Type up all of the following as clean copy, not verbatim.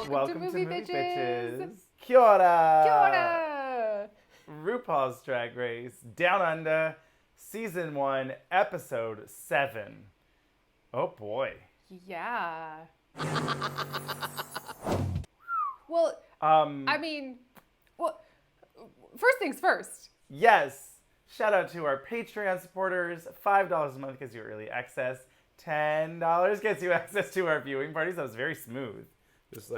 Welcome to Movie Bitches. Kia ora. Kia ora. RuPaul's Drag Race Down Under, Season 1, Episode 7. Oh boy. Yeah. Well, first things first. Yes. Shout out to our Patreon supporters. $5 a month gets you early access. $10 gets you access to our viewing parties. That was very smooth. Just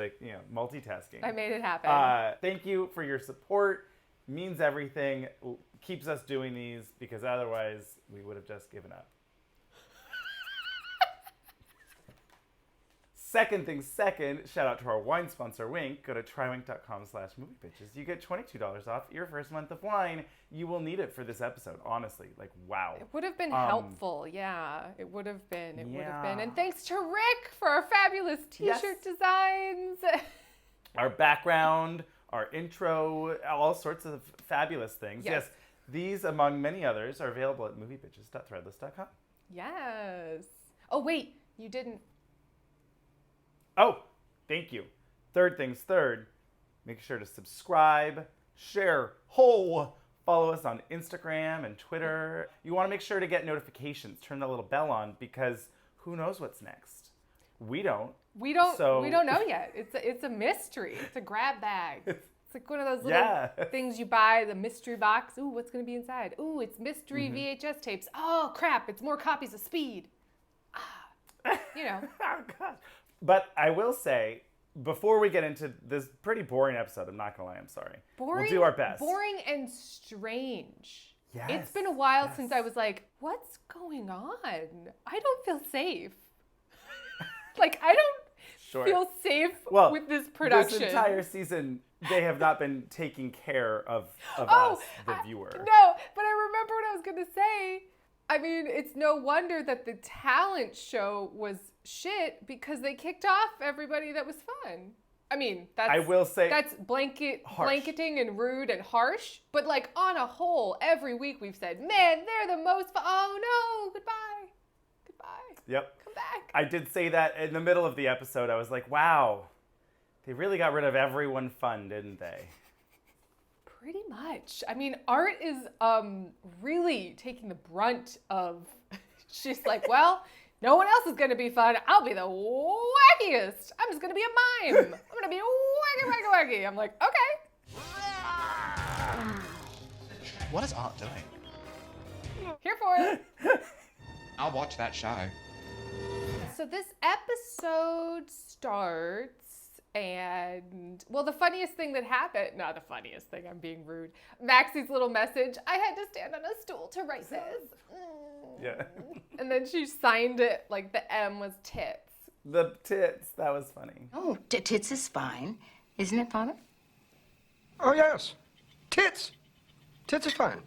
multitasking. I made it happen. Thank you for your support. Means everything. Keeps us doing these because otherwise we would have just given up. Second thing second, shout out to our wine sponsor, Wink. Go to trywink.com/moviebitches. You get $22 off your first month of wine. You will need it for this episode, honestly. Like, wow. It would have been helpful, yeah. It would have been. And thanks to Rick for our fabulous t-shirt designs. Our background, our intro, all sorts of fabulous things. Yes. These, among many others, are available at moviebitches.threadless.com. Yes. Oh, wait. You didn't. Oh, thank you. Third things third, make sure to subscribe, share, follow us on Instagram and Twitter. You want to make sure to get notifications, turn that little bell on, because who knows what's next? We don't. We don't know yet. It's a mystery. It's a grab bag. It's like one of those little things you buy, the mystery box. Ooh, what's going to be inside? Ooh, it's mystery VHS tapes. Oh, crap, it's more copies of Speed. You know. Oh, gosh. But I will say, before we get into this pretty boring episode, I'm not going to lie, I'm sorry. Boring, we'll do our best. Boring and strange. Yes. It's been a while since I was like, what's going on? I don't feel safe. I don't feel safe with this production. This entire season, they have not been taking care of us, the viewer. No, but I remember what I was going to say. I mean, it's no wonder that the talent show was shit because they kicked off everybody that was fun. I mean, that's blanketing and rude and harsh. But on a whole, every week we've said, man, they're the most fun. Oh no, goodbye. Yep. Come back. I did say that in the middle of the episode. I was like, wow, they really got rid of everyone fun, didn't they? Pretty much. I mean, Art is really taking the brunt of, she's like, well, no one else is going to be fun. I'll be the wackiest. I'm just going to be a mime. I'm going to be wacky. I'm like, okay. What is Art doing? Here for it. I'll watch that show. So this episode starts. And, well, the funniest thing that happened, not the funniest thing, I'm being rude. Maxie's little message, I had to stand on a stool to write this. Yeah. And then she signed it like the M was tits. The tits, that was funny. Oh, tits is fine. Isn't it, Father? Oh, yes. Tits. Tits is fine.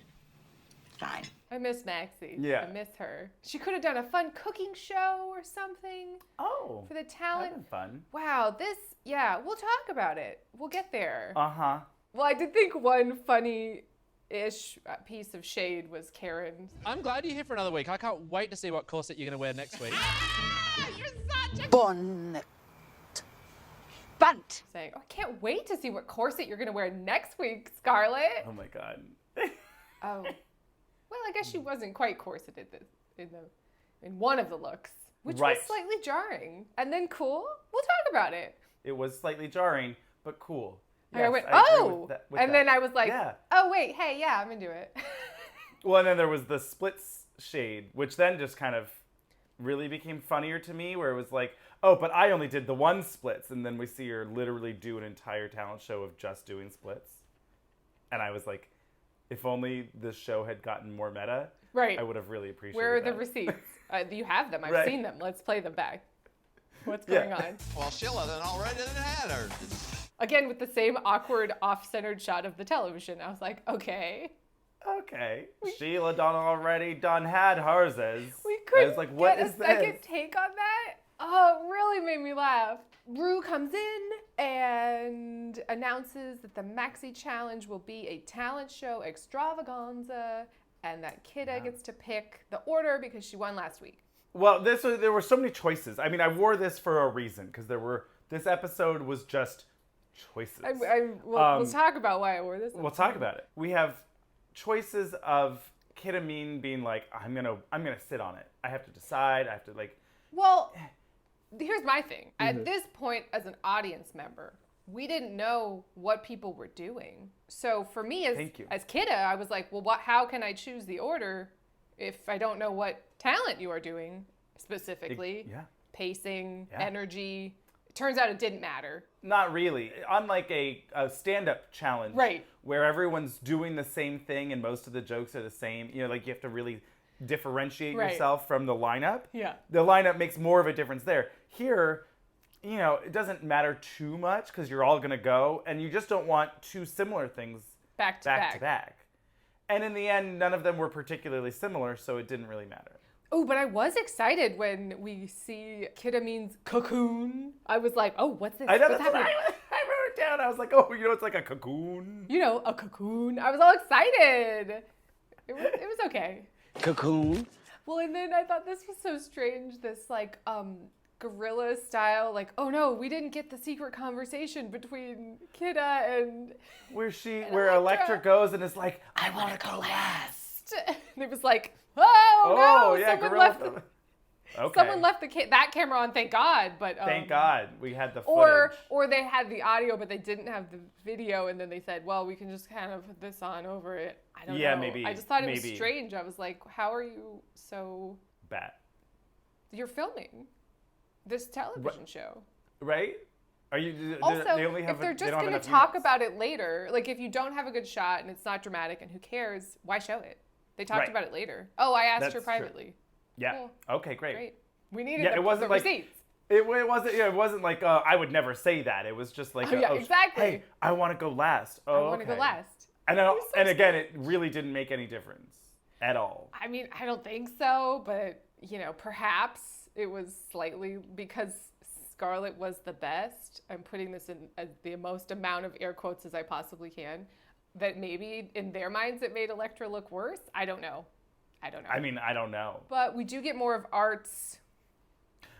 Fine. I miss Maxie. Yeah. I miss her. She could have done a fun cooking show or something. Oh. For the talent. That'd been fun. Wow, we'll talk about it. We'll get there. Uh-huh. Well, I did think one funny-ish piece of shade was Karen. I'm glad you're here for another week. I can't wait to see what corset you're going to wear next week. You're such a... Bonnet. Bunt. Saying, I can't wait to see what corset you're going to wear next week, Scarlett. Oh, my God. Oh. Well, I guess she wasn't quite corseted in one of the looks, which was slightly jarring. And then cool. We'll talk about it. It was slightly jarring, but cool. Yes, I went, then I was like, oh, wait, hey, yeah, I'm into it. Well, and then there was the splits shade, which then just kind of really became funnier to me, where it was like, oh, but I only did the one splits. And then we see her literally do an entire talent show of just doing splits. And I was like, if only this show had gotten more meta, I would have really appreciated Where are that. the receipts? You have them. I've seen them. Let's play them back. What's going on? Well, Sheila done already had her. Again, with the same awkward off-centered shot of the television. I was like, okay. Sheila done already done had hers. We couldn't I was like, what get is a this? second take on that. Oh, it really made me laugh. Ru comes in and announces that the Maxi Challenge will be a talent show extravaganza and that Kidda gets to pick the order because she won last week. Well, there were so many choices. I mean, I wore this for a reason because there This episode was just choices. We'll talk about why I wore this. We'll talk about it. We have choices of Kid Amin being like, I'm gonna sit on it. I have to decide. I have to like. Well, here's my thing. At this point, as an audience member, we didn't know what people were doing. So for me, as Kidda, I was like, well, how can I choose the order if I don't know what talent you are doing specifically? Pacing, energy. It turns out it didn't matter. Not really. Unlike a stand-up challenge, right, where everyone's doing the same thing and most of the jokes are the same. You know, like you have to really differentiate yourself from the lineup. Yeah. The lineup makes more of a difference there. Here, you know, it doesn't matter too much because you're all going to go, and you just don't want two similar things back to back. And in the end, none of them were particularly similar, so it didn't really matter. Oh, but I was excited when we see Kid Amin's cocoon. I was like, oh, what's this? I know, what's happening? I wrote it down. I was like, oh, you know, it's like a cocoon. You know, a cocoon. I was all excited. It was okay. Cocoon. Well, and then I thought this was so strange, this like guerrilla style, like, oh no, we didn't get the secret conversation between Kidda and where Elektra goes and is like, I want to go last. And it was like, oh no, yeah, someone left that camera on, thank God. But thank God we had the footage. Or they had the audio, but they didn't have the video, and then they said, well, we can just kind of put this on over it. I don't know. Yeah, maybe. I just thought it was strange. I was like, how are you so bad? You're filming this television show, right? Are you also? They only have if they're just going to talk about it later, like if you don't have a good shot and it's not dramatic, and who cares? Why show it? They talked about it later. Oh, I asked her privately. True. Yeah. Cool. Okay, great. We needed the receipts. It wasn't like I would never say that. It was just like exactly. Hey, I want to go last. I want to go last. And again, it really didn't make any difference at all. I mean, I don't think so, but you know, perhaps it was slightly because Scarlett was the best. I'm putting this in the most amount of air quotes as I possibly can. That maybe in their minds it made Elektra look worse. I don't know. I mean, I don't know. But we do get more of Art's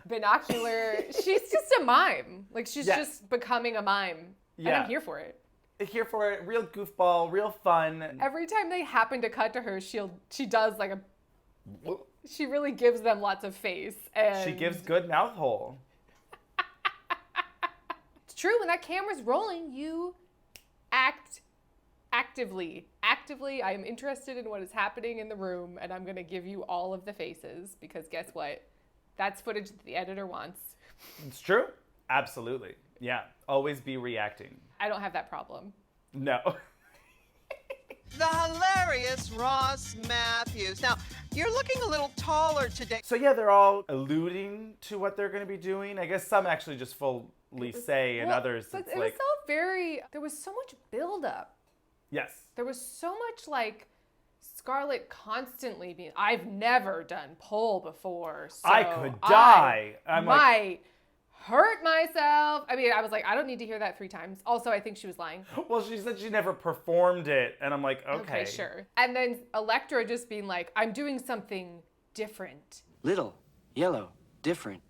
binocular. She's just a mime. Like, she's just becoming a mime. Yeah. And I'm here for it. Here for it. Real goofball, real fun. Every time they happen to cut to her, she does like she really gives them lots of face. And she gives good mouth hole. It's true. When that camera's rolling, you act actively, I am interested in what is happening in the room, and I'm going to give you all of the faces, because guess what? That's footage that the editor wants. It's true. Absolutely. Yeah. Always be reacting. I don't have that problem. No. The hilarious Ross Matthews. Now, you're looking a little taller today. So yeah, they're all alluding to what they're going to be doing. I guess some actually just fully say, and others it's it like... was all very... There was so much buildup. Yes. There was so much like Scarlett constantly being, I've never done pole before, so I could die. I might hurt myself. I mean, I was like, I don't need to hear that 3 times. Also, I think she was lying. Well, she said she never performed it, and I'm like, okay, sure. And then Elektra just being like, I'm doing something different. Little, yellow, different.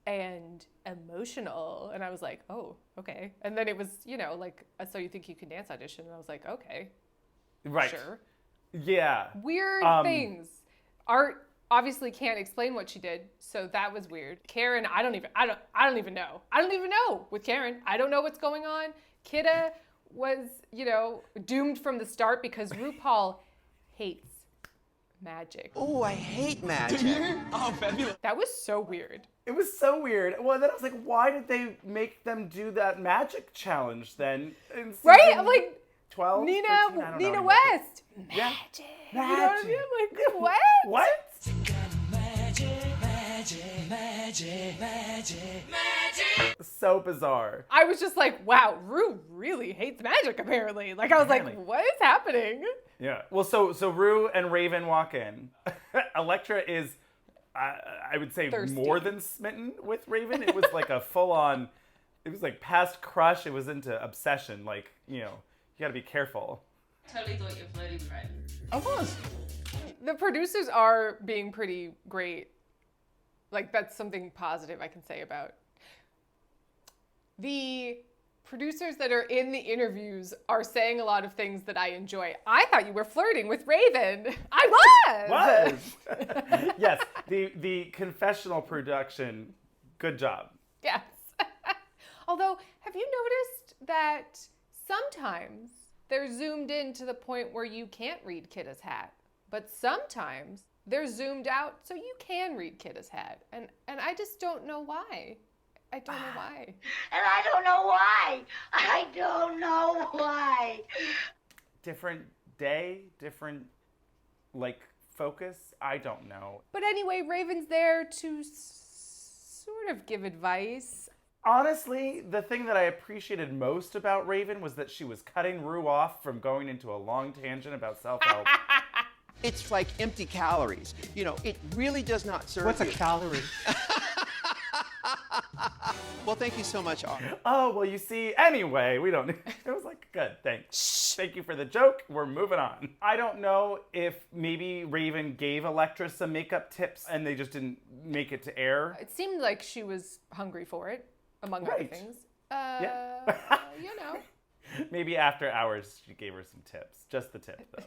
And emotional. And I was like, oh, okay. And then it was, you know, like, so you think you can dance audition? And I was like, okay. Right. Sure. Yeah. Weird things. Art obviously can't explain what she did, so that was weird. Karen, I don't even know. I don't even know with Karen. I don't know what's going on. Kidda was, you know, doomed from the start because RuPaul hates magic. Oh, I hate magic. Oh, fabulous. That was so weird. It was so weird. Well, then I was like, why did they make them do that magic challenge then? Right? I'm like, 12? Nina 13? Nina West. Yeah. Magic. You know what I mean? I'm like, what? Magic. So bizarre. I was just like, wow, Ru really hates magic, apparently. Like, I was like, what is happening? Yeah. Well, so Ru and Raven walk in. Elektra is, I would say, thirsty. More than smitten with Raven. It was like a full-on, it was like past crush. It was into obsession. Like, you know, you gotta be careful. Totally thought you were flirting with Raven. Of course. The producers are being pretty great. Like, that's something positive I can say about. The producers that are in the interviews are saying a lot of things that I enjoy. I thought you were flirting with Raven. I was! Yes, the confessional production, good job. Yes. Although, have you noticed that sometimes they're zoomed in to the point where you can't read Kidda's hat, but sometimes they're zoomed out so you can read Kidda's hat. And I just don't know why. I don't know why. And I don't know why. I don't know why. Different day, different, focus. I don't know. But anyway, Raven's there to sort of give advice. Honestly, the thing that I appreciated most about Raven was that she was cutting Ru off from going into a long tangent about self-help. It's like empty calories. You know, it really does not serve What's a you. calorie? Well, thank you so much, Art. Oh, well, you see, anyway, we don't... It was good, thanks. Thank you for the joke. We're moving on. I don't know if maybe Raven gave Elektra some makeup tips and they just didn't make it to air. It seemed like she was hungry for it, among other things. Yeah. You know. Maybe after hours she gave her some tips. Just the tip, though.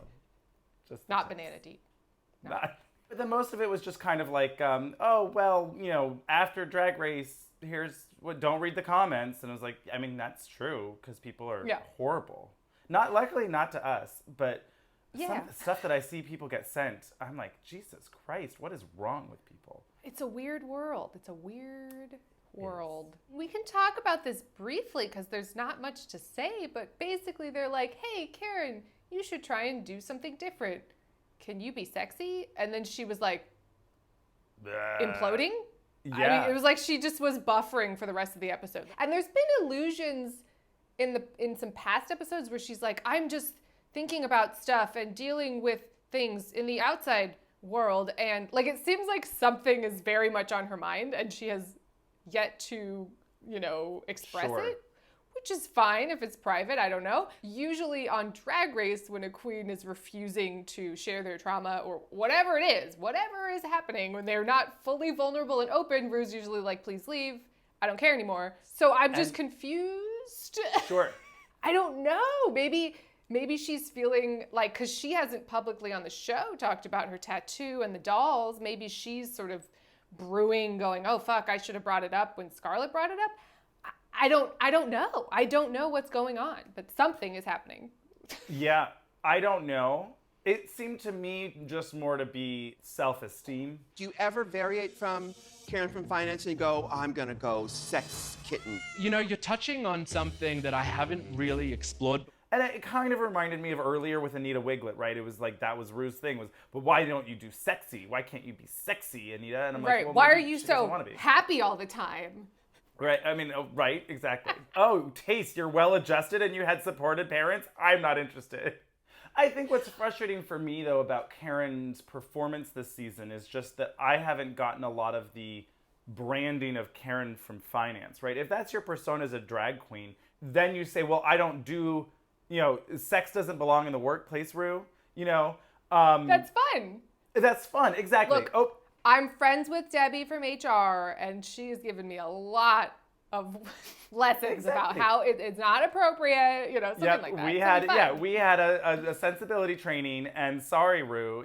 Just Not banana deep. No. Not. But the most of it was just kind of after Drag Race, here's what, don't read the comments. And I was like, I mean, that's true, because people are horrible. Luckily not to us, but some of the stuff that I see people get sent, I'm like, Jesus Christ, what is wrong with people? It's a weird world. It's a weird world. Yes. We can talk about this briefly because there's not much to say, but basically they're like, hey, Karen, you should try and do something different. Can you be sexy? And then she was like, imploding? Yeah. I mean, it was like she just was buffering for the rest of the episode. And there's been allusions in some past episodes where she's like, I'm just thinking about stuff and dealing with things in the outside world. And it seems like something is very much on her mind and she has yet to, express it. Which is fine if it's private, I don't know. Usually on Drag Race, when a queen is refusing to share their trauma or whatever it is, whatever is happening, when they're not fully vulnerable and open, Ru's usually like, please leave, I don't care anymore. So I'm just confused. Sure. I don't know, maybe she's feeling like, because she hasn't publicly on the show talked about her tattoo and the dolls, maybe she's sort of brewing, going, oh fuck, I should have brought it up when Scarlett brought it up. I don't know. I don't know what's going on, but something is happening. Yeah, I don't know. It seemed to me just more to be self-esteem. Do you ever variate from Karen from finance and go, I'm going to go sex kitten? You're touching on something that I haven't really explored. And it kind of reminded me of earlier with Anita Wigl'it, right? It was like, that was Ru's thing, but why don't you do sexy? Why can't you be sexy, Anita? And I'm like, well, why are you so happy all the time? Right, right, exactly. Oh, Taste, you're well-adjusted and you had supported parents? I'm not interested. I think what's frustrating for me, though, about Karen's performance this season is just that I haven't gotten a lot of the branding of Karen from finance, right? If that's your persona as a drag queen, then you say, well, I don't do, sex doesn't belong in the workplace, Ru, That's fun. That's fun, exactly. Look, I'm friends with Debbie from HR, and she's given me a lot of lessons about how it's not appropriate, something like that. We had a sensibility training, and sorry, Ru,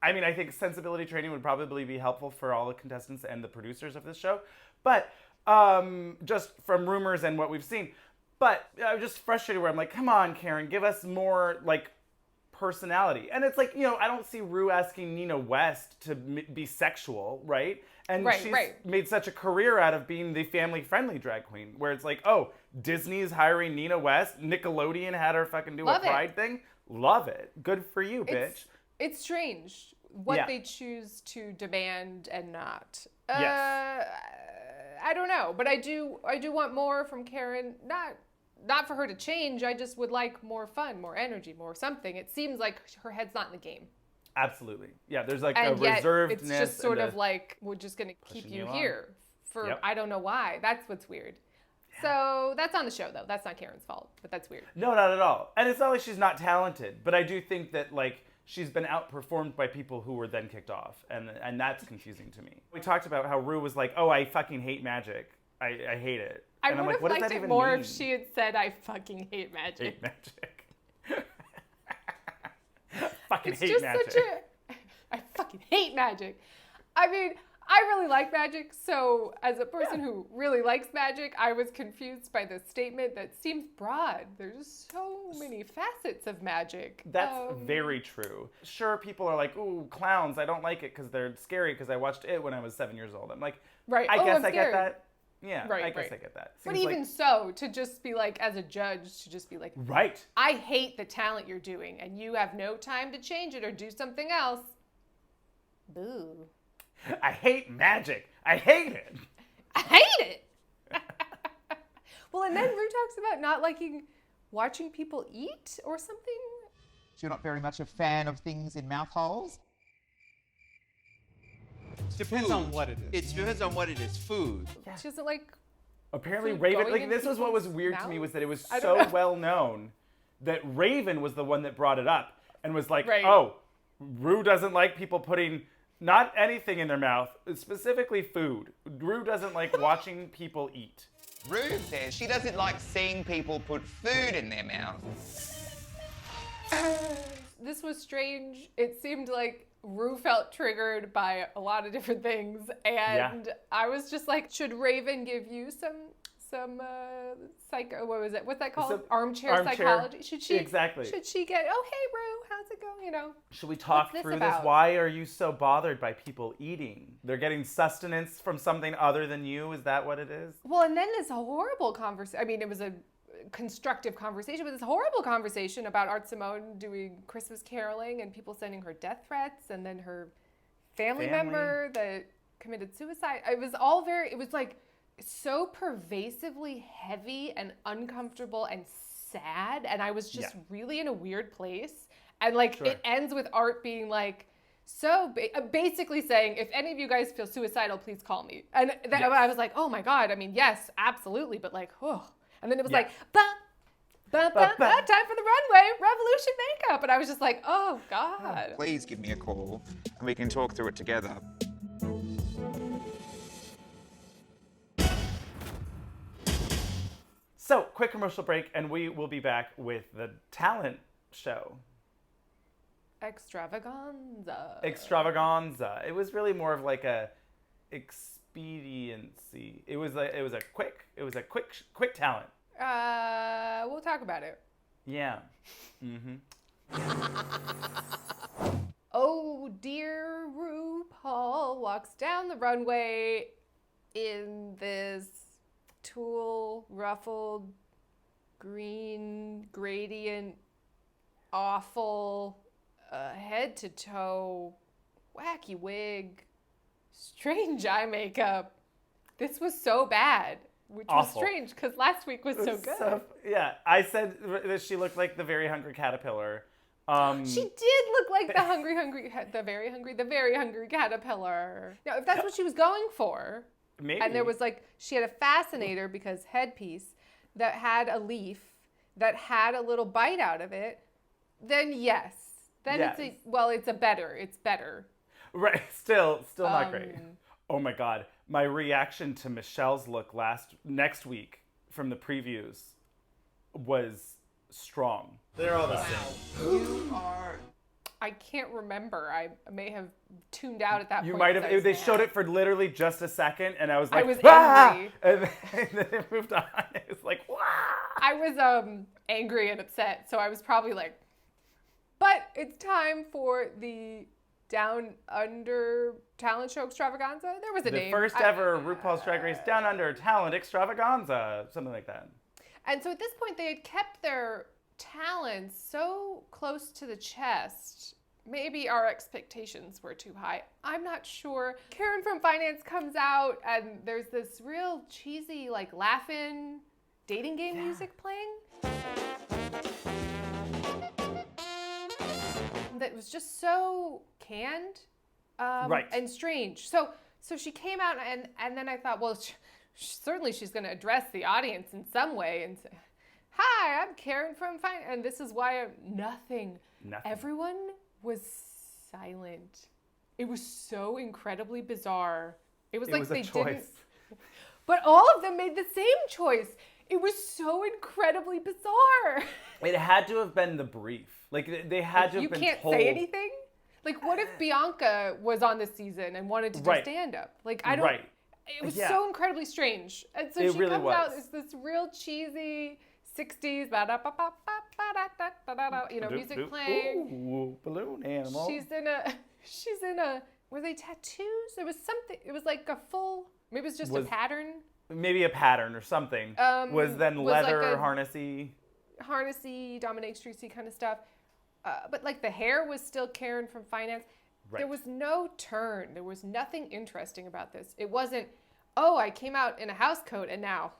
I think sensibility training would probably be helpful for all the contestants and the producers of this show, but just from rumors and what we've seen. But I'm just frustrated where I'm like, come on, Karen, give us more, personality. And it's like, I don't see Ru asking Nina West to be sexual, right? And she's made such a career out of being the family-friendly drag queen, where it's like, oh, Disney's hiring Nina West, Nickelodeon had her fucking do a Pride thing. Love it. Good for you, bitch. It's strange what they choose to demand and not. Yes. I don't know, but I do want more from Karen, not for her to change, I just would like more fun, more energy, more something. It seems like her head's not in the game. Absolutely. Yeah, there's a yet reservedness. It's just sort of like, we're just going to keep you here for I don't know why. That's what's weird. Yeah. So that's on the show, though. That's not Karen's fault, but that's weird. No, not at all. And it's not like she's not talented, but I do think that, she's been outperformed by people who were then kicked off, and that's confusing to me. We talked about how Ru was like, oh, I fucking hate magic. I hate it. I And I'm would like, have what does liked that it even more mean? if she had said, I fucking hate magic. Hate magic. Fucking It's hate just magic. I fucking hate magic. I mean, I really like magic, so as a person who really likes magic, I was confused by the statement that seems broad. There's so many facets of magic. That's very true. Sure, people are like, ooh, clowns, I don't like it because they're scary because I watched it when I was 7 years old. I'm like, right. I guess I'm I get scared. that. Yeah, Right, I guess right. I get that. But Seems even so, to just be like, as a judge, to just be like, right. I hate the talent you're doing, and you have no time to change it or do something else. Boo. I hate magic. I hate it. I hate it. Well, and then Ru talks about not liking watching people eat or something. So you're not very much a fan of things in mouth holes? Depends on what it is. It depends on what it is. Food. She doesn't like. Apparently, Food Raven, going like, in this was what was people's weird to me was that it was I don't so know. well known that Raven was the one that brought it up and was like, Right. oh, Ru doesn't like people putting not anything in their mouth, specifically food. Ru doesn't like watching people eat. Ru says she doesn't like seeing people put food in their mouth. This was strange. It seemed like Ru felt triggered by a lot of different things, and I was just like, should Raven give you some psycho? What was it? What's that called? Armchair psychology. Should she Exactly. Should she get? Oh, hey, Ru, how's it going? You know. Should we talk What's this through this? about? Why are you so bothered by people eating? They're getting sustenance from something other than you? Is that what it is? Well, and then this horrible conversation. I mean, it was a constructive conversation, but this horrible conversation about Art Simone doing Christmas caroling and people sending her death threats, and then her family member that committed suicide. It was all very. It was like so pervasively heavy and uncomfortable and sad, and I was just really in a weird place. And like it ends with Art being like, so basically saying, if any of you guys feel suicidal, please call me. And I was like, oh my God. I mean, yes, absolutely, but like, oh. And then it was like, time for the runway, revolution makeup. And I was just like, oh God. Please give me a call and we can talk through it together. So, quick commercial break, and we will be back with the talent show. Extravaganza. It was really more of like a expediency. It was a quick talent. We'll talk about it. Yeah. Mm-hmm. Oh dear, RuPaul walks down the runway in this tulle ruffled green gradient awful head to toe wacky wig, strange eye makeup. This was so bad, which Awful. was strange because last week was so good. I said that she looked like the very hungry caterpillar. She did look like the very hungry caterpillar. Now, if that's what she was going for, maybe. And there was like, she had a fascinator because headpiece that had a leaf that had a little bite out of it, then yes. Then it's better. Right, still not great. Oh my God, my reaction to Michelle's look next week from the previews was strong. They're all the same. You are... I can't remember. I may have tuned out at that point. You might have. They showed it for literally just a second, and I was like, I was angry. angry. And then it moved on. It was like, wow. I was angry and upset, so I was probably like, but it's time for the Down Under Talent Show Extravaganza. There was a name. The first ever RuPaul's Drag Race Down Under Talent Extravaganza, something like that. And so at this point, they had kept their talents so close to the chest. Maybe our expectations were too high. I'm not sure. Karen from finance comes out, and there's this real cheesy, like, laughing dating game music playing. That was just so canned and strange. So she came out, and then I thought, well, certainly she's going to address the audience in some way and say, hi, I'm Karen from finance, and this is why nothing. Everyone was silent. It was so incredibly bizarre. It was like they didn't. But all of them made the same choice. It was so incredibly bizarre. It had to have been the brief. Like, they had to have been told. You can't say anything? Like, what if Bianca was on this season and wanted to do stand-up? Like, I don't... Right. It was so incredibly strange. And so she comes out as this real cheesy 60s, music playing. Ooh, balloon animal. She's in a, were they tattoos? There was something, it was like a full, maybe it was just a pattern. Maybe a pattern or something. Was leather like harnessy, dominatrixy kind of stuff. But like the hair was still Karen from finance. Right. There was no turn. There was nothing interesting about this. It wasn't, oh, I came out in a house coat and now,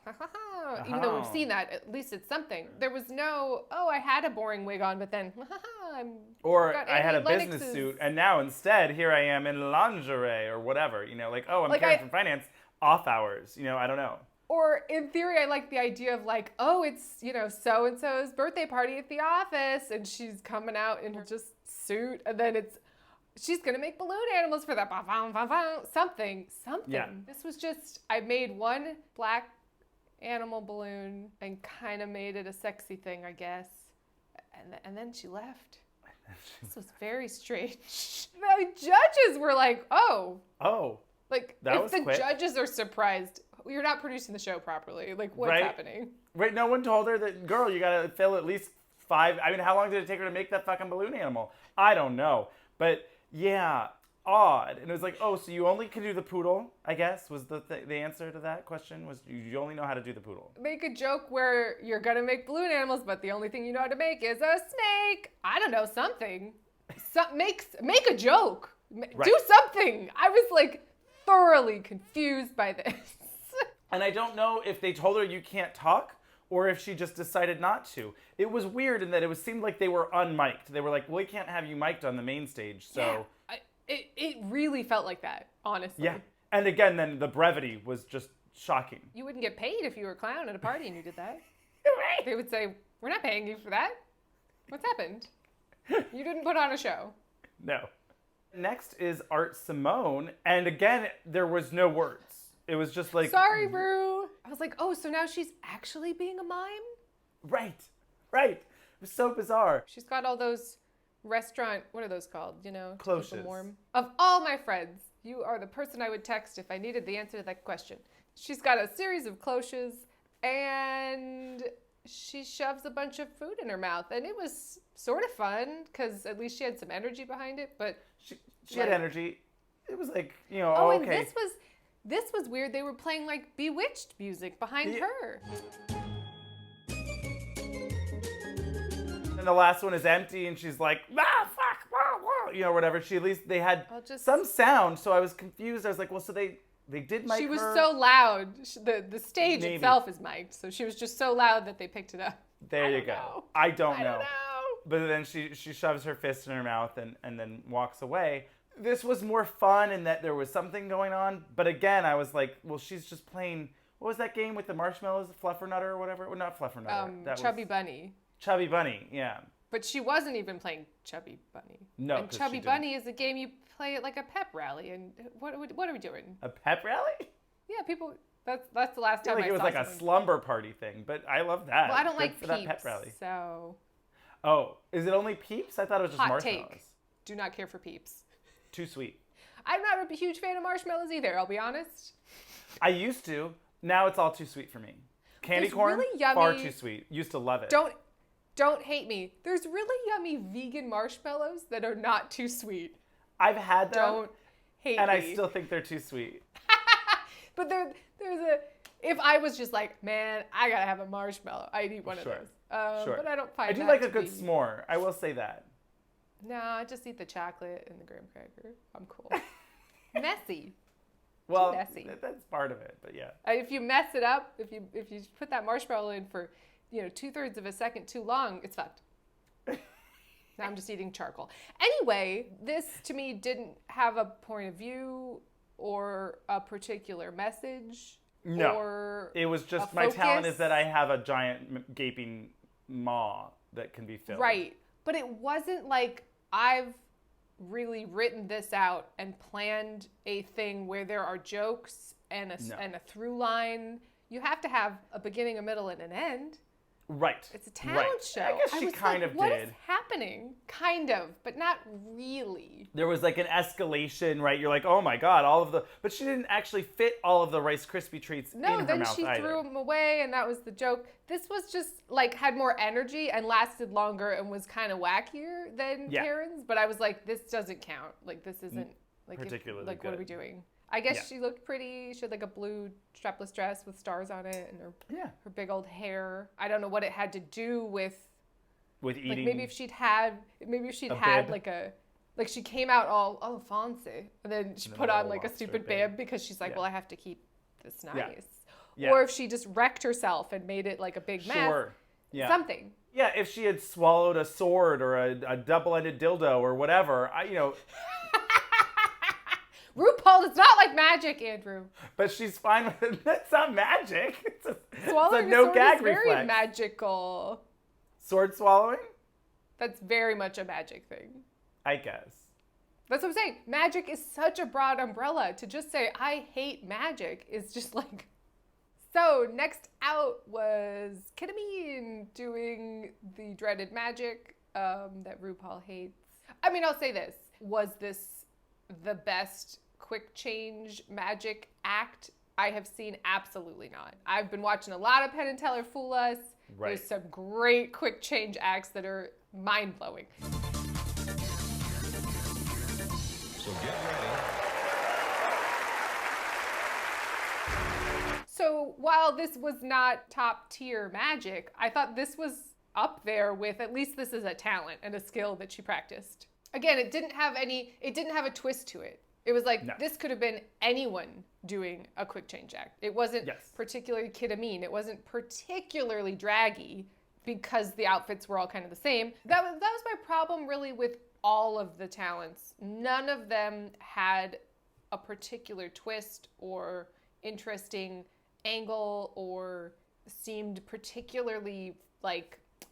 even though we've seen that, at least it's something. There was no, oh, I had a boring wig on, but then, I had a business suit and now instead here I am in lingerie or whatever, like, oh, I'm Karen from finance, off hours, I don't know. Or in theory, I like the idea of like, oh, it's, so-and-so's birthday party at the office and she's coming out in her just suit and then she's going to make balloon animals for that. Something. Yeah. This was just, I made one black animal balloon and kind of made it a sexy thing, I guess. And then she left. This was very strange. The judges were like, oh. Like, if the judges are surprised, you're not producing the show properly. Like, what's happening? Right, no one told her that, girl, you got to fill at least 5. I mean, how long did it take her to make that fucking balloon animal? I don't know. But, yeah, odd. And it was like, oh, so you only can do the poodle, I guess, was the answer to that question, was you only know how to do the poodle. Make a joke where you're going to make balloon animals, but the only thing you know how to make is a snake. I don't know, something. Make a joke. Do something. I was, like, thoroughly confused by this. And I don't know if they told her you can't talk or if she just decided not to. It was weird in that it seemed like they were unmiked. They were like, well, we can't have you mic'd on the main stage, so... Yeah, it really felt like that, honestly. Yeah. And again, then the brevity was just shocking. You wouldn't get paid if you were a clown at a party and you did that. Right. They would say, we're not paying you for that. What's happened? You didn't put on a show. No. Next is Art Simone. And again, there was no words. It was just like... Sorry, Rue. I was like, oh, so now she's actually being a mime? Right. It was so bizarre. She's got all those restaurant... What are those called? Cloches. Warm. Of all my friends, you are the person I would text if I needed the answer to that question. She's got a series of cloches, and she shoves a bunch of food in her mouth. And it was sort of fun, because at least she had some energy behind it, but... She had energy. It was like, okay. And this was weird. They were playing like Bewitched music behind her. And the last one is empty and she's like, fuck, whatever. They had some sound, so I was confused. I was like, well, so they did mic her. She was so loud. The stage itself is mic'd, so she was just so loud that they picked it up. There you go. I don't know. But then she shoves her fist in her mouth and then walks away. This was more fun in that there was something going on. But again, I was like, well, she's just playing... What was that game with the marshmallows? Fluffernutter or whatever? Well, not Fluffernutter. Chubby Bunny. Chubby Bunny, yeah. But she wasn't even playing Chubby Bunny. No, and Chubby Bunny is a game you play at like a pep rally. And what are we doing? A pep rally? Yeah, people... That's the last time I saw it. Was like a slumber party thing, but I love that. Well, I don't like Peeps, that pep rally. So... Oh, is it only Peeps? I thought it was just Hot marshmallows. Take. Do not care for Peeps. Too sweet. I'm not a huge fan of marshmallows either, I'll be honest. I used to. Now it's all too sweet for me. Candy corn, really yummy, far too sweet. Used to love it. Don't hate me. There's really yummy vegan marshmallows that are not too sweet. I've had them. Don't hate me. And I still think they're too sweet. But if I was just like, man, I gotta have a marshmallow, I'd eat one of those. Sure. But I don't find I do like a good s'more. I will say that. No, I just eat the chocolate and the graham cracker. I'm cool. Messy. Well, messy. That's part of it, but yeah. If you mess it up, if you put that marshmallow in for 2/3 of a second too long, it's fucked. Now I'm just eating charcoal. Anyway, this to me didn't have a point of view or a particular message. No, or it was just my talent is that I have a giant gaping maw that can be filled. Right, but it wasn't like I've really written this out and planned a thing where there are jokes and a through line. You have to have a beginning, a middle, and an end. Right. It's a talent show. I guess she kind of did. What is happening? Kind of, but not really. There was like an escalation, right? You're like, oh my God, but she didn't actually fit all of the Rice Krispie treats in her mouth either. No, then she threw them away, and that was the joke. This was just like had more energy and lasted longer and was kind of wackier than Karen's. But I was like, this doesn't count. Like this isn't like particularly like good. What are we doing? I guess she looked pretty. She had like a blue strapless dress with stars on it, and her big old hair. I don't know what it had to do with eating. Like maybe if she'd had like she came out all fancy, and then she put on like a stupid bib because she's like, well, I have to keep this nice. Yeah. Or if she just wrecked herself and made it like a big mess. Sure. Yeah. Something. Yeah, if she had swallowed a sword or a double-ended dildo or whatever, RuPaul does not like magic, Andrew. But she's fine with it. That's not magic. It's a swallowing no a sword gag is very reflex. magical. Sword swallowing? That's very much a magic thing. I guess. That's what I'm saying. Magic is such a broad umbrella. To just say, I hate magic is just like... So, next out was Ketamine doing the dreaded magic that RuPaul hates. I mean, I'll say this. Was this the best quick change magic act I have seen? Absolutely not. I've been watching a lot of Penn and Teller fool us. Right. There's some great quick change acts that are mind-blowing. So get ready. So while this was not top tier magic, I thought this was up there with, at least this is a talent and a skill that she practiced. Again, it didn't have a twist to it. It was like, this could have been anyone doing a quick change act. It wasn't particularly Ketamine. It wasn't particularly draggy because the outfits were all kind of the same. That was my problem really with all of the talents. None of them had a particular twist or interesting angle or seemed particularly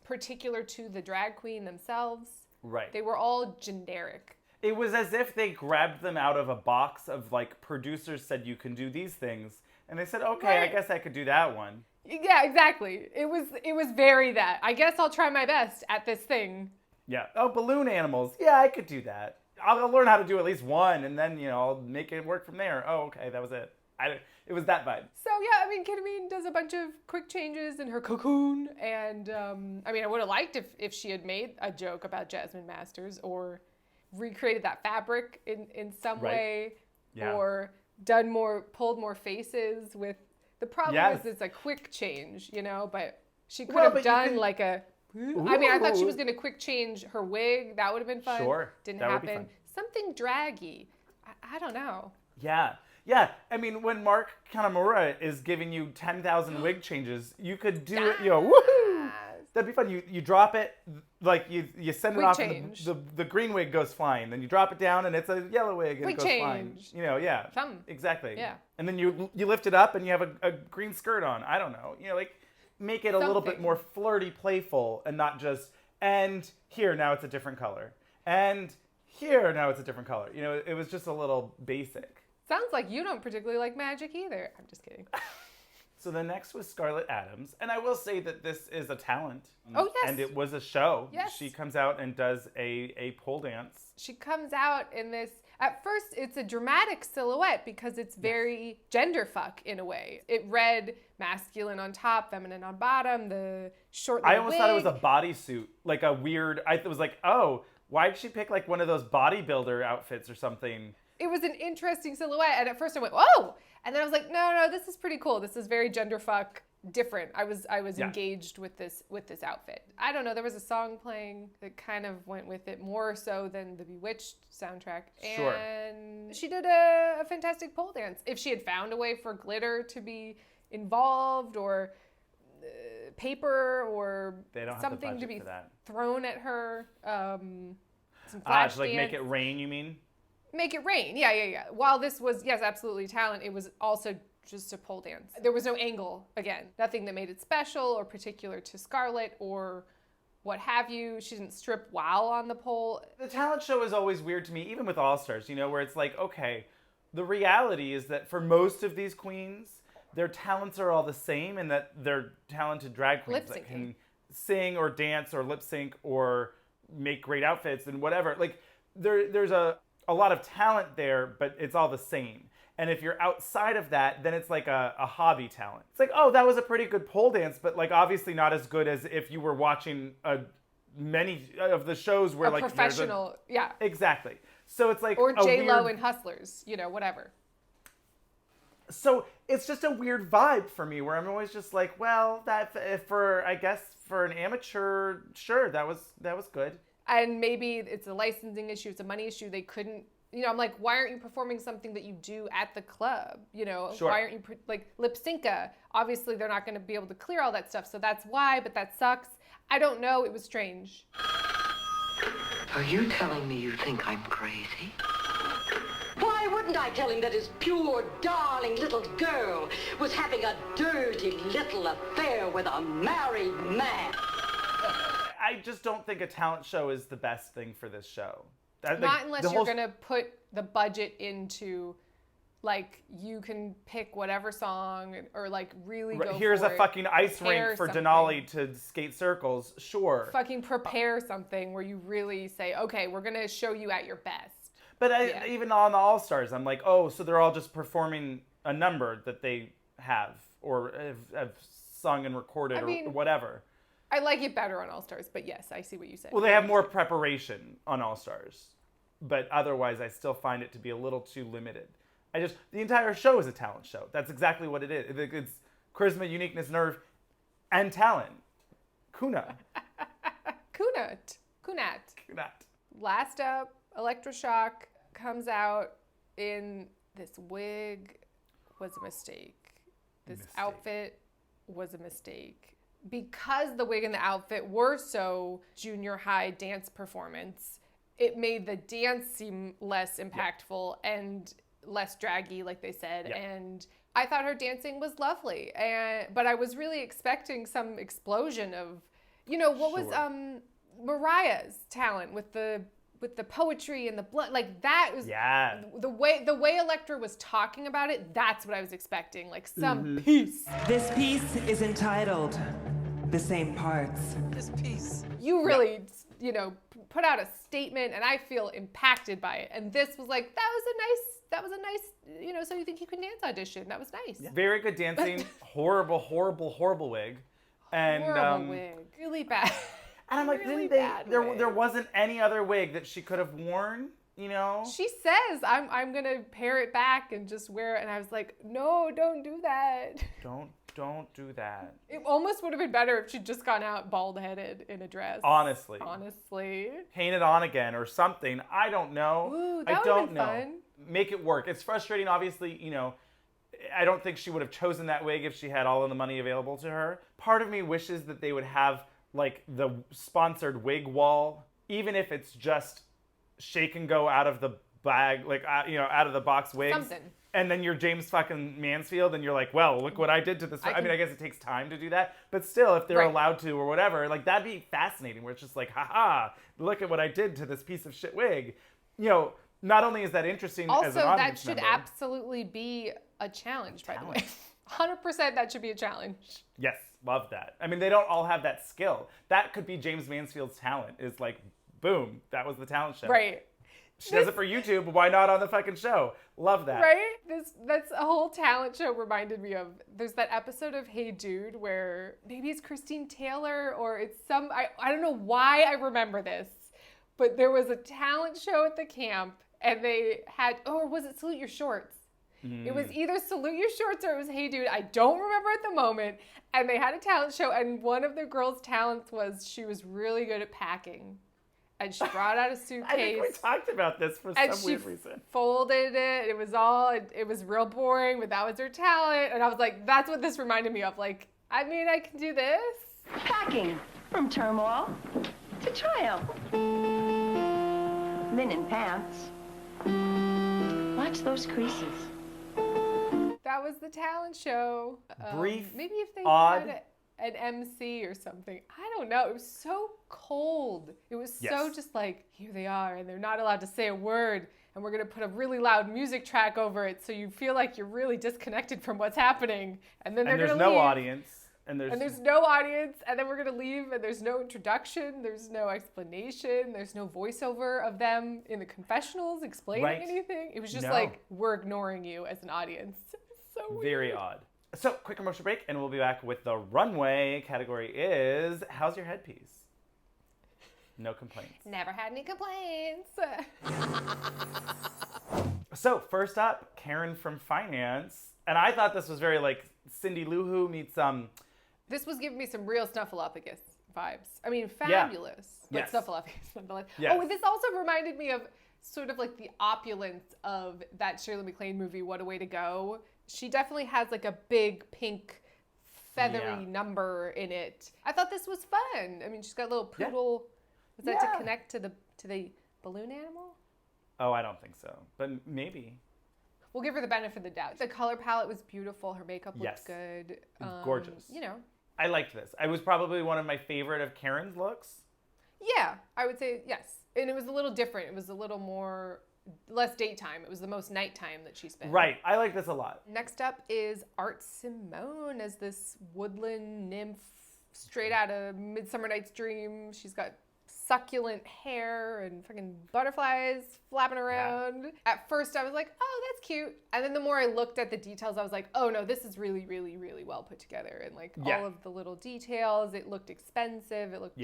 particular to the drag queen themselves. Right. They were all generic. It was as if they grabbed them out of a box of like producers said you can do these things, and they said, okay, I guess I could do that one. Yeah, exactly. It was very that. I guess I'll try my best at this thing. Yeah. Oh, balloon animals. Yeah, I could do that. I'll learn how to do at least one, and then I'll make it work from there. Oh, okay, that was it. It was that vibe. So yeah, I mean, Ketamine does a bunch of quick changes in her cocoon, and I mean, I would have liked if she had made a joke about Jasmine Masters or recreated that fabric in some way, or pulled more faces with. The problem is it's a quick change, but she could have done like a. Ooh. I mean, I thought she was gonna quick change her wig. That would have been fun. Sure, didn't happen. Something draggy. I don't know. Yeah. Yeah, I mean, when Mark Kanamura is giving you 10,000 wig changes, you could do it, woohoo! That'd be fun. You drop it, like you send it off, and the green wig goes flying. Then you drop it down, and it's a yellow wig, and it goes flying. Fun. Exactly. Yeah. And then you lift it up, and you have a green skirt on. I don't know. Make it a little bit more flirty, playful, and not just, and here, now it's a different color. And here, now it's a different color. It was just a little basic. Sounds like you don't particularly like magic either. I'm just kidding. So the next was Scarlett Adams. And I will say that this is a talent. Oh, yes. And it was a show. Yes. She comes out and does a pole dance. She comes out in this, at first it's a dramatic silhouette because it's very gender fuck in a way. It read masculine on top, feminine on bottom, the short wig. I almost thought it was a bodysuit. Like a weird, I was like, oh, why'd she pick like one of those bodybuilder outfits or something? It was an interesting silhouette, and at first I went, whoa! And then I was like, no, this is pretty cool. This is very gender fuck different. I was engaged with this outfit. I don't know, there was a song playing that kind of went with it more so than the Bewitched soundtrack. Sure. And she did a fantastic pole dance. If she had found a way for glitter to be involved or paper or something to be thrown at her, some flash like dance. make it rain, you mean? Make it rain. Yeah. While this was, yes, absolutely talent, it was also just a pole dance. There was no angle, again. Nothing that made it special or particular to Scarlett or what have you. She didn't strip while on the pole. The talent show is always weird to me, even with All-Stars, where it's like, okay, the reality is that for most of these queens, their talents are all the same, and that they're talented drag queens that can sing or dance or lip sync or make great outfits and whatever. Like there's a lot of talent there, but it's all the same. And if you're outside of that, then it's like a hobby talent. It's like, oh, that was a pretty good pole dance, but like obviously not as good as if you were watching many of the shows where like professional, yeah, exactly. So it's like or J-Lo and Hustlers, you know, whatever. So it's just a weird vibe for me where I'm always just like, well, that I guess for an amateur, sure, that was good. And maybe it's a licensing issue, it's a money issue. They couldn't, you know, I'm like, why aren't you performing something that you do at the club? You know, sure. Why aren't you, like Lipsinka? Obviously, they're not going to be able to clear all that stuff, so that's why, but that sucks. I don't know, it was strange. Are you telling me you think I'm crazy? Why wouldn't I tell him that his pure, darling little girl was having a dirty little affair with a married man? I just don't think a talent show is the best thing for this show. Not unless you're going to put the budget into, like, you can pick whatever song or, like, really go here's for a fucking ice rink for Denali to skate circles. Sure. Fucking prepare something where you really say, okay, we're going to show you at your best. But even on the All-Stars, I'm like, oh, so they're all just performing a number that they have or have sung and recorded or whatever. I like it better on All-Stars, but yes, I see what you said. Well, they have more preparation on All-Stars, but otherwise I still find it to be a little too limited. The entire show is a talent show. That's exactly what it is. It's charisma, uniqueness, nerve, and talent. Kunat. Last up, Electroshock comes out in this wig was a mistake. This outfit was a mistake. Because the wig and the outfit were so junior high dance performance, it made the dance seem less impactful and less draggy, like they said. And I thought her dancing was lovely. But I was really expecting some explosion of, you know, what was Mariah's talent with the poetry and the blood, like that was the way Elektra was talking about it. That's what I was expecting, like some piece. This piece is entitled "The Same Parts." This piece. You really, you know, put out a statement, and I feel impacted by it. And this was like that was a nice, you know. So you think you can dance audition? That was nice. Yeah. Very good dancing. horrible wig, and horrible wig, really bad. And I'm like, really there wasn't any other wig that she could have worn, you know? She says, I'm going to pare it back and just wear it. And I was like, no, don't do that. Don't do that. It almost would have been better if she'd just gone out bald-headed in a dress. Honestly. Paint it on again or something. I don't know. Ooh, that would have been fun. Make it work. It's frustrating, obviously, you know. I don't think she would have chosen that wig if she had all of the money available to her. Part of me wishes that they would have like the sponsored wig wall, even if it's just shake and go out of the bag, like, you know, out of the box wigs. Something. And then you're James fucking Mansfield and you're like, well, look what I did to this. I mean, I guess it takes time to do that, but still, if they're allowed to or whatever, like that'd be fascinating where it's just like, haha, look at what I did to this piece of shit wig. You know, not only is that interesting also, as an audience that should member, absolutely be a challenge, by the way. 100% that should be a challenge. Yes. Love that. I mean, they don't all have that skill. That could be James Mansfield's talent, is like, boom, that was the talent show. Right. She does it for YouTube, why not on the fucking show? Love that. Right? That's a whole talent show reminded me of. There's that episode of Hey Dude where maybe it's Christine Taylor or it's some, I don't know why I remember this, but there was a talent show at the camp and they had, or was it Salute Your Shorts? It was either Salute Your Shorts or it was Hey Dude. I don't remember at the moment. And they had a talent show, and one of the girls' talents was she was really good at packing. And she brought out a suitcase. I think we talked about this for some weird reason. Folded it. It was real boring, but that was her talent. And I was like, that's what this reminded me of. Like, I mean, I can do this. Packing from turmoil to triumph. Linen pants. Watch those creases. That was the talent show. Brief, maybe if they odd. had an MC or something. I don't know. It was so cold. It was so just like, here they are, and they're not allowed to say a word. and we're going to put a really loud music track over it so you feel like you're really disconnected from what's happening. And then they're going to leave. And there's no audience. And there's no audience, and then we're going to leave, and there's no introduction, there's no explanation, there's no voiceover of them in the confessionals explaining anything. It was just like, we're ignoring you as an audience. So weird. Very odd. So, quick commercial break, and we'll be back with the runway. Category is, how's your headpiece? No complaints. Never had any complaints. So, first up, Karen from Finance. And I thought this was very like Cindy Lou Who meets This was giving me some real Snuffleupagus vibes. I mean, fabulous. Yeah. But Snuffleupagus nonetheless. Yes. Oh, this also reminded me of sort of like the opulence of that Shirley MacLaine movie, What a Way to Go. She definitely has like a big pink feathery number in it. I thought this was fun. I mean, she's got a little poodle. Was that to connect to the balloon animal? Oh, I don't think so. But maybe. We'll give her the benefit of the doubt. The color palette was beautiful. Her makeup looked good. Gorgeous. You know. I liked this. It was probably one of my favorite of Karen's looks. Yeah, I would say yes. And it was a little different. It was a little more, less daytime. It was the most nighttime that she spent. Right. I like this a lot. Next up is Art Simone as this woodland nymph straight out of Midsummer Night's Dream. She's got succulent hair and fucking butterflies flapping around. At first I was like, oh, that's cute. And then the more I looked at the details, I was like, oh no, this is really, really, really well put together. And like all of the little details, it looked expensive. It looked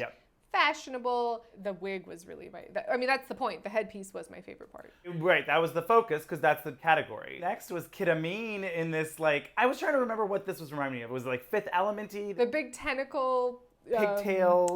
fashionable. The wig was really that's the point. The headpiece was my favorite part. Right, that was the focus because that's the category. Next was Kid Amin in this like, I was trying to remember what this was reminding me of. It was like Fifth Element-y. The big tentacle pigtails.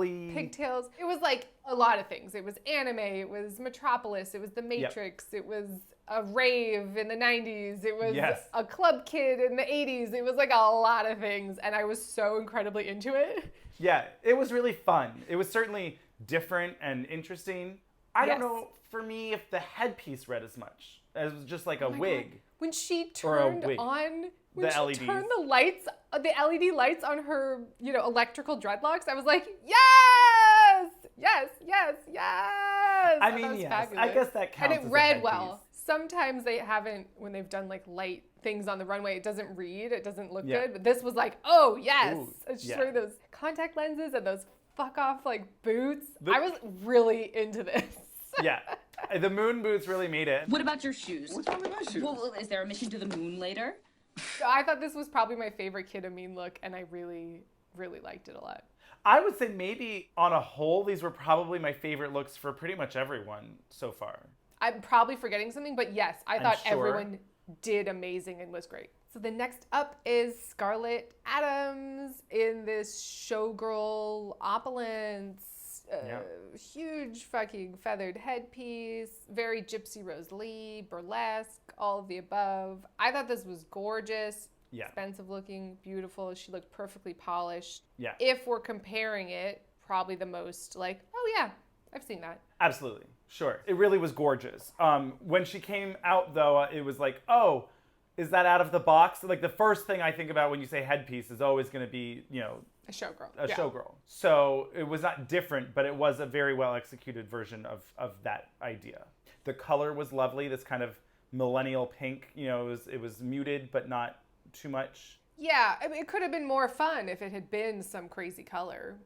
It was like a lot of things. It was anime, it was Metropolis, it was The Matrix, it was a rave in the 90s, it was a club kid in the 80s. It was like a lot of things, and I was so incredibly into it. Yeah, it was really fun. It was certainly different and interesting. I don't know, for me, if the headpiece read as much as just like a wig. God. When she turned on When she LEDs. turned the LED lights on her, electrical dreadlocks, I was like, yes, yes, yes, yes. I mean, yes, fabulous. I guess that counts. And it read well. Sometimes they haven't, when they've done like light things on the runway, it doesn't read, it doesn't look good. But this was like, oh yes. Ooh, she's wearing those contact lenses and those fuck off like boots. I was really into this. Yeah. The moon boots really made it. What about your shoes? What's wrong with my shoes? Well, is there a mission to the moon later? I thought this was probably my favorite Kid Amin look, and I really, really liked it a lot. I would say maybe on a whole, these were probably my favorite looks for pretty much everyone so far. I'm probably forgetting something, but yes, I thought everyone did amazing and was great. So the next up is Scarlett Adams in this showgirl opulence. Huge fucking feathered headpiece, very Gypsy Rose Lee, burlesque, all of the above. I thought this was gorgeous, expensive looking, beautiful. She looked perfectly polished. Yeah. If we're comparing it, probably the most like, oh yeah, I've seen that. Absolutely, sure. It really was gorgeous. When she came out though, it was like, oh, is that out of the box? Like the first thing I think about when you say headpiece is always going to be, a showgirl. A showgirl. So it was not different, but it was a very well executed version of that idea. The color was lovely, this kind of millennial pink. It was muted, but not too much. Yeah, I mean, it could have been more fun if it had been some crazy color.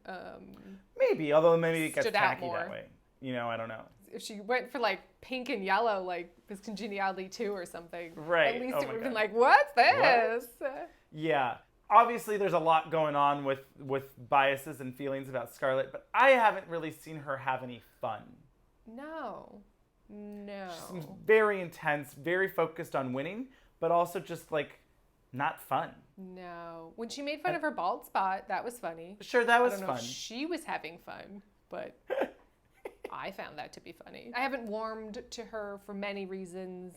Maybe, although maybe it gets tacky that way. I don't know. If she went for like pink and yellow, like Miss Congeniality 2 or something, right? At least it would have been like, what's this? What? Yeah. Obviously, there's a lot going on with biases and feelings about Scarlett, but I haven't really seen her have any fun. No. She seems very intense, very focused on winning, but also just like not fun. No. When she made fun of her bald spot, that was funny. Sure, that was I don't know fun. If she was having fun, but I found that to be funny. I haven't warmed to her for many reasons.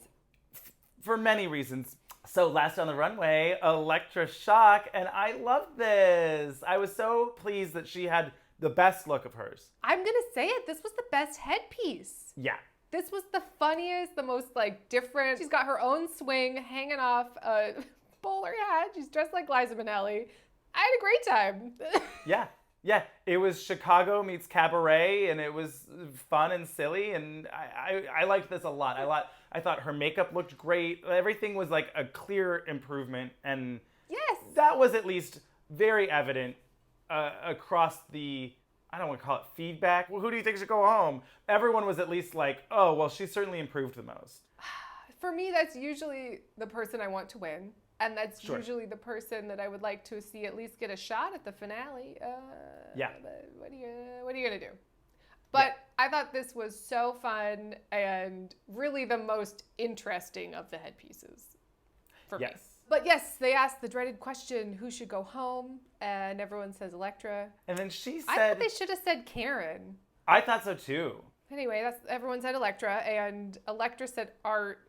So last on the runway, Electra Shock, and I loved this. I was so pleased that she had the best look of hers. I'm gonna say it, this was the best headpiece. Yeah. This was the funniest, the most like different. She's got her own swing hanging off a bowler hat. She's dressed like Liza Minnelli. I had a great time. Yeah. Yeah, it was Chicago meets Cabaret, and it was fun and silly, and I liked this a lot. I thought her makeup looked great. Everything was like a clear improvement, and yes, that was at least very evident across the, I don't want to call it feedback. Well, who do you think should go home? Everyone was at least like, oh, well, she certainly improved the most. For me, that's usually the person I want to win. And that's usually the person that I would like to see at least get a shot at the finale. Yeah. But what are you gonna do? But I thought this was so fun and really the most interesting of the headpieces for me. But yes, they asked the dreaded question, who should go home? And everyone says Elektra. And then she said... I thought they should have said Karen. I thought so too. Anyway, everyone said Elektra, and Elektra said Art.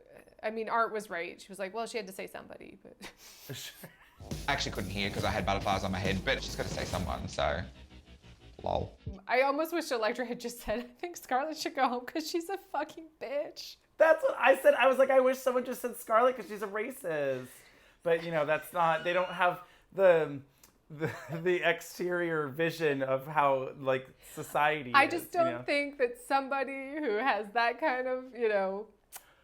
I mean, Art was right. She was like, well, she had to say somebody, but... I actually couldn't hear because I had butterflies on my head, but she's got to say someone, so... Lol. I almost wish Elektra had just said, I think Scarlett should go home because she's a fucking bitch. That's what I said. I was like, I wish someone just said Scarlett because she's a racist. But, you know, that's not... They don't have the exterior vision of how, like, society I just don't think that somebody who has that kind of, you know,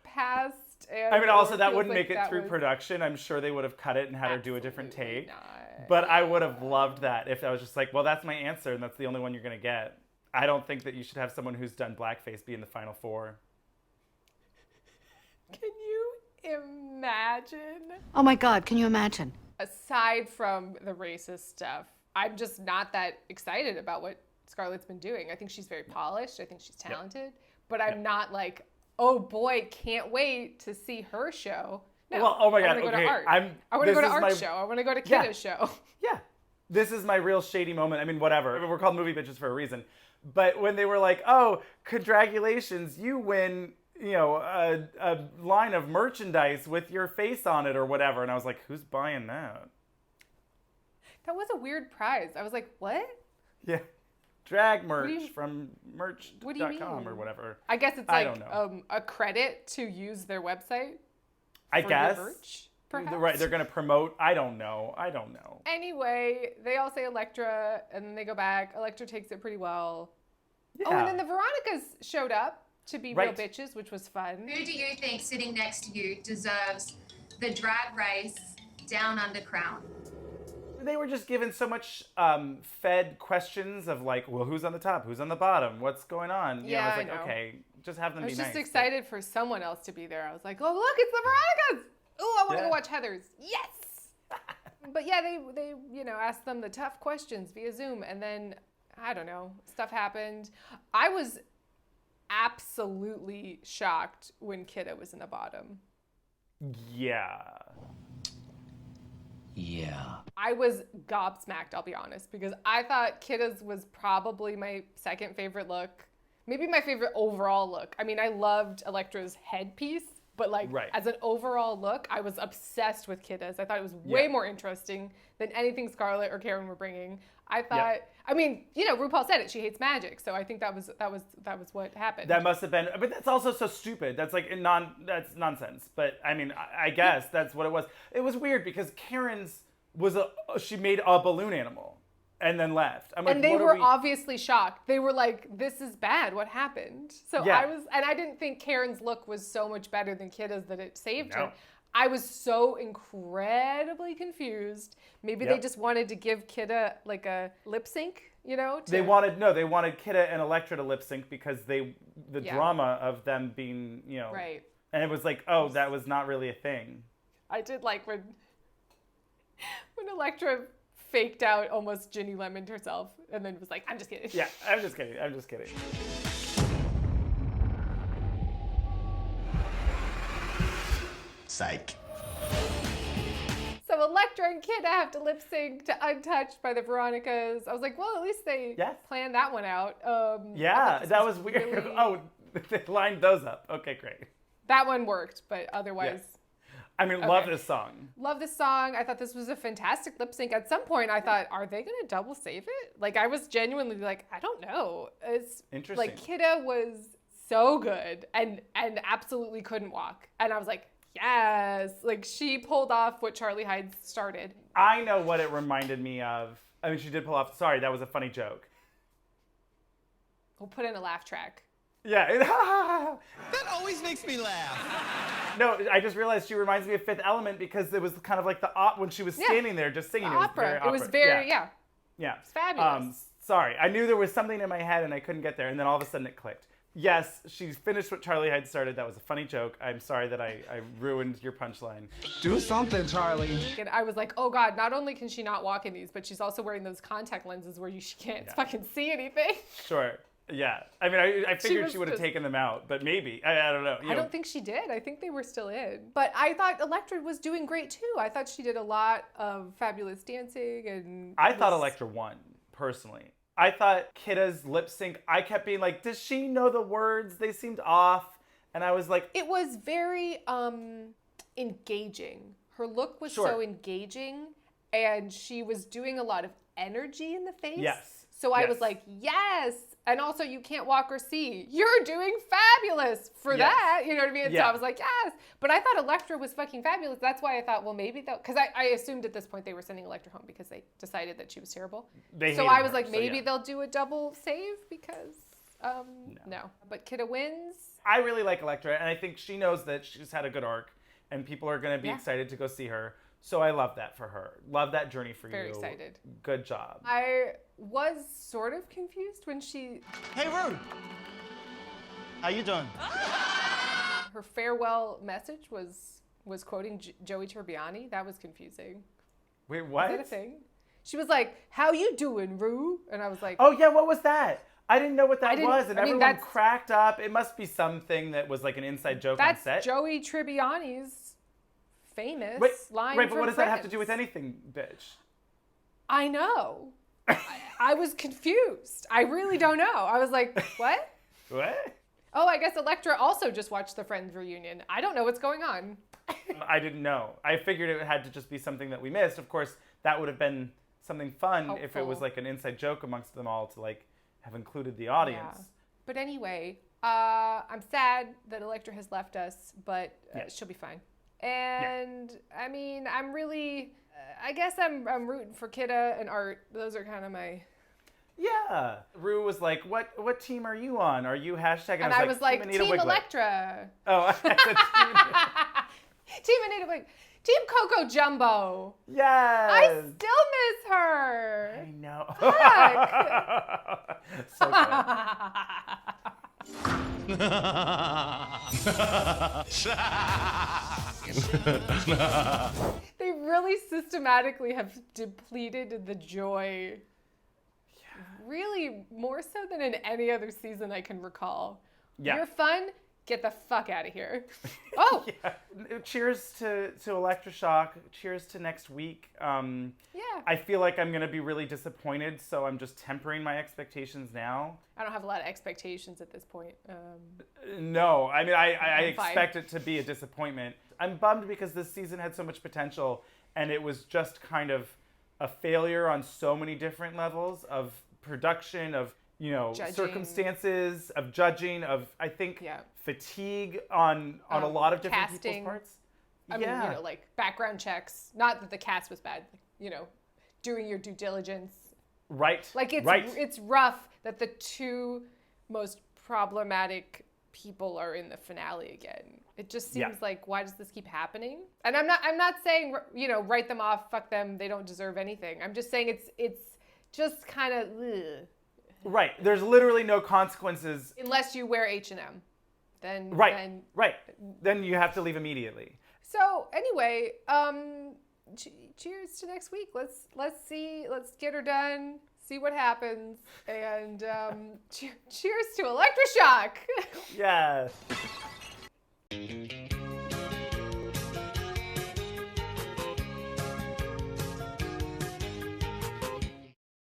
past... And I mean, also, that wouldn't make it through production. I'm sure they would have cut it and had her do a different take. Not. But I would have loved that if I was just like, well, that's my answer, and that's the only one you're going to get. I don't think that you should have someone who's done blackface be in the final four. Can you imagine? Oh my God, can you imagine? Aside from the racist stuff, I'm just not that excited about what Scarlett's been doing. I think she's very polished. I think she's talented. But I'm not like... oh boy, can't wait to see her show. No, well, oh my God, I want to go to Art. I want to go to Art's show. I want to go to Kidda's show. Yeah. This is my real shady moment. I mean, whatever. We're called Movie Bitches for a reason. But when they were like, oh, congratulations, you win, you know, a line of merchandise with your face on it or whatever. And I was like, who's buying that? That was a weird prize. I was like, what? Yeah. Drag merch from merch.com or whatever. I guess it's like a credit to use their website. I guess. Merch, perhaps? Right, they're going to promote. I don't know. Anyway, they all say Elektra, and then they go back. Elektra takes it pretty well. Yeah. Oh, and then the Veronicas showed up to be real bitches, which was fun. Who do you think sitting next to you deserves the Drag Race Down Under crown? They were just given so much fed questions of like, well, who's on the top? Who's on the bottom? What's going on? You know, I was like, okay, just have them be nice. I was just excited for someone else to be there. I was like, oh, look, it's the Veronicas. Oh, I want to go watch Heather's. Yes. But yeah, they you know, asked them the tough questions via Zoom. And then, I don't know, stuff happened. I was absolutely shocked when Kidda was in the bottom. Yeah. I was gobsmacked, I'll be honest, because I thought Kidda's was probably my second favorite look. Maybe my favorite overall look. I mean, I loved Elektra's headpiece, but like as an overall look, I was obsessed with Kidda's. I thought it was way more interesting than anything Scarlett or Karen were bringing. I thought, I mean, you know, RuPaul said it. She hates magic, so I think that was what happened. That must have been, but that's also so stupid. That's like that's nonsense. But I mean, I guess that's what it was. It was weird because Karen's she made a balloon animal and then left. I'm like, and they were obviously shocked. They were like, "This is bad. What happened?" So I didn't think Karen's look was so much better than Kidda's that it saved her. I was so incredibly confused. Maybe they just wanted to give Kidda like a lip sync, you know? They wanted Kidda and Elektra to lip sync because the drama of them being, you know. Right. And it was like, oh, that was not really a thing. I did like when Elektra faked out almost Ginny Lemoned herself and then was like, I'm just kidding. Yeah, I'm just kidding. Psych. So Elektra and Kidda have to lip sync to Untouched by the Veronicas. I was like, well, at least they planned that one out. That was weird. Really... Oh, they lined those up. Okay, great. That one worked, but otherwise... Yes. I mean, love this song. Love this song. I thought this was a fantastic lip sync. At some point, I thought, are they going to double save it? Like, I was genuinely like, I don't know. It's interesting. Like, Kidda was so good and absolutely couldn't walk. And I was like, yes. Like, she pulled off what Charlie Hyde started. I know what it reminded me of. I mean, she did pull off, sorry, that was a funny joke. We'll put in a laugh track. Yeah. That always makes me laugh. No, I just realized she reminds me of Fifth Element because it was kind of like the when she was standing there just singing. Opera. It was very yeah. Yeah. It's fabulous. Sorry, I knew there was something in my head and I couldn't get there, and then all of a sudden it clicked. Yes, she finished what Charlie had started. That was a funny joke. I'm sorry that I ruined your punchline. Do something, Charlie. And I was like, oh God, not only can she not walk in these, but she's also wearing those contact lenses where she can't fucking see anything. Sure. Yeah. I mean, I figured she would have taken them out, but maybe. I don't know. I don't think she did. I think they were still in. But I thought Elektra was doing great too. I thought she did a lot of fabulous dancing. And I thought Elektra won, personally. I thought Kidda's lip sync, I kept being like, does she know the words? They seemed off. And I was like... It was very engaging. Her look was so engaging. And she was doing a lot of energy in the face. Yes. So I was like, yes. And also, you can't walk or see. You're doing fabulous for that. You know what I mean? So I was like, yes. But I thought Elektra was fucking fabulous. That's why I thought, well, maybe they'll... Because I assumed at this point they were sending Elektra home because they decided that she was terrible. So I was like, maybe they'll do a double save because... no. But Kidda wins. I really like Elektra, and I think she knows that she's had a good arc, and people are going to be excited to go see her. So I love that for her. Love that journey for you. Very excited. Good job. I was sort of confused when she... Hey, Ru. How you doing? Her farewell message was quoting Joey Tribbiani. That was confusing. Wait, what? Is that a thing? She was like, how you doing, Ru? And I was like... Oh, yeah, what was that? I didn't know what that was, and everyone cracked up. It must be something that was like an inside joke on set. That's Joey Tribbiani's famous line Right, but from what does Friends. that have to do with anything, bitch? I know. I was confused. I really don't know. I was like, what? What? Oh, I guess Elektra also just watched the Friends reunion. I don't know what's going on. I didn't know. I figured it had to just be something that we missed. Of course, that would have been something fun if it was like an inside joke amongst them all to like have included the audience. Yeah. But anyway, I'm sad that Elektra has left us, but she'll be fine. And I mean, I'm really, I guess I'm rooting for Kidda and Art. Those are kind of my... Yeah. Ru was like, what team are you on? Are you hashtag? And I was like, Team Wigl'it. Elektra. Oh, I said Team Anita Wigl'it. Team Coco Jumbo. Yes. I still miss her. I know. Fuck. So They really systematically have depleted the joy. Yeah. Really, more so than in any other season I can recall. Yeah. You're fun. Get the fuck out of here. Oh. Yeah. Cheers to Electroshock. Cheers to next week. I feel like I'm going to be really disappointed, so I'm just tempering my expectations now. I don't have a lot of expectations at this point. No, I mean, I expect it to be a disappointment. I'm bummed because this season had so much potential, and it was just kind of a failure on so many different levels of production, of judging. Circumstances, of judging, of, I think, fatigue on a lot of different casting. People's parts. I mean, like background checks. Not that the cast was bad, doing your due diligence. Right. Like, it's rough that the two most problematic people are in the finale again. It just seems like, why does this keep happening? And I'm not saying, write them off, fuck them, they don't deserve anything. I'm just saying it's just kind of, Right. There's literally no consequences. Unless you wear H&M. Then Then you have to leave immediately. So anyway, cheers to next week. Let's see. Let's get her done. See what happens. And cheers to Electroshock. Yes.